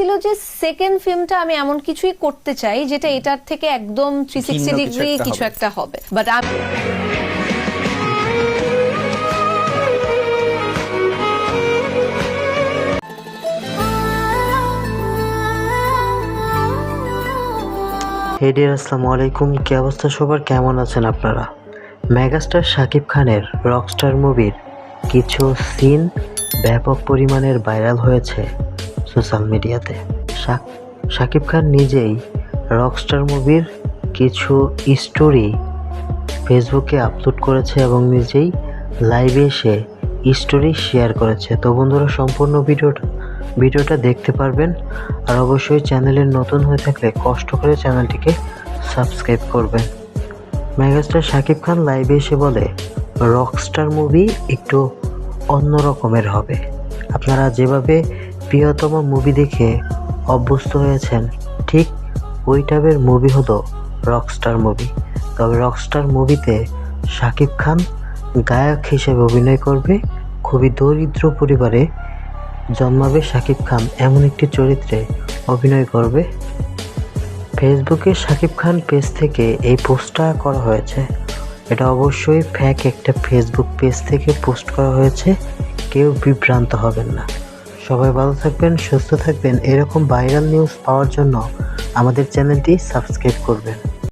ছিল যে সেকেন্ড ফিল্মটা আমি এমন কিছুই করতে চাই যেটা এটার থেকে একদম 360 ডিগ্রি কিছু একটা হবে, বাট হে ডিয়ার, আসসালামু আলাইকুম। কি অবস্থা সবার, কেমন আছেন আপনারা? মেগাস্টার শাকিব খানের রকস্টার মুভির কিছু সিন ব্যাপক পরিমাণের ভাইরাল হয়েছে সোশ্যাল মিডিয়াতে। শাকিব খান নিজেই রকস্টার মুভির কিছু স্টোরি ফেসবুকে আপলোড করেছে এবং নিজেই লাইভে এসে স্টোরি শেয়ার করেছে। তো বন্ধুরা, সম্পূর্ণ ভিডিওটা দেখতে পারবেন। আর অবশ্যই চ্যানেলে নতুন হয়ে থাকলে কষ্ট করে চ্যানেলটিকে সাবস্ক্রাইব করবেন। মেগাস্টার শাকিব খান লাইভে এসে বলে রকস্টার মুভি একটু অন্য রকমের হবে। আপনারা যেভাবে প্রিয়তম মুভি দেখে অভ্যস্ত হয়েছেন, ঠিক ওই টাইপের মুভি হলো রকস্টার মুভি। তবে রকস্টার মুভিতে শাকিব খান গায়ক হিসেবে অভিনয় করবে। খুবই দরিদ্র পরিবারে জন্মাবে শাকিব খান, এমন একটি চরিত্রে অভিনয় করবে। ফেসবুকে শাকিব খান পেজ থেকে এই পোস্টটা করা হয়েছে। এটা অবশ্যই ফ্যাক একটা ফেসবুক পেজ থেকে পোস্ট করা হয়েছে, কেউ বিভ্রান্ত হবেন না। সবাই ভালো থাকবেন, সুস্থ থাকবেন। এরকম ভাইরাল নিউজ পাওয়ার জন্য আমাদের চ্যানেলটি সাবস্ক্রাইব করবেন।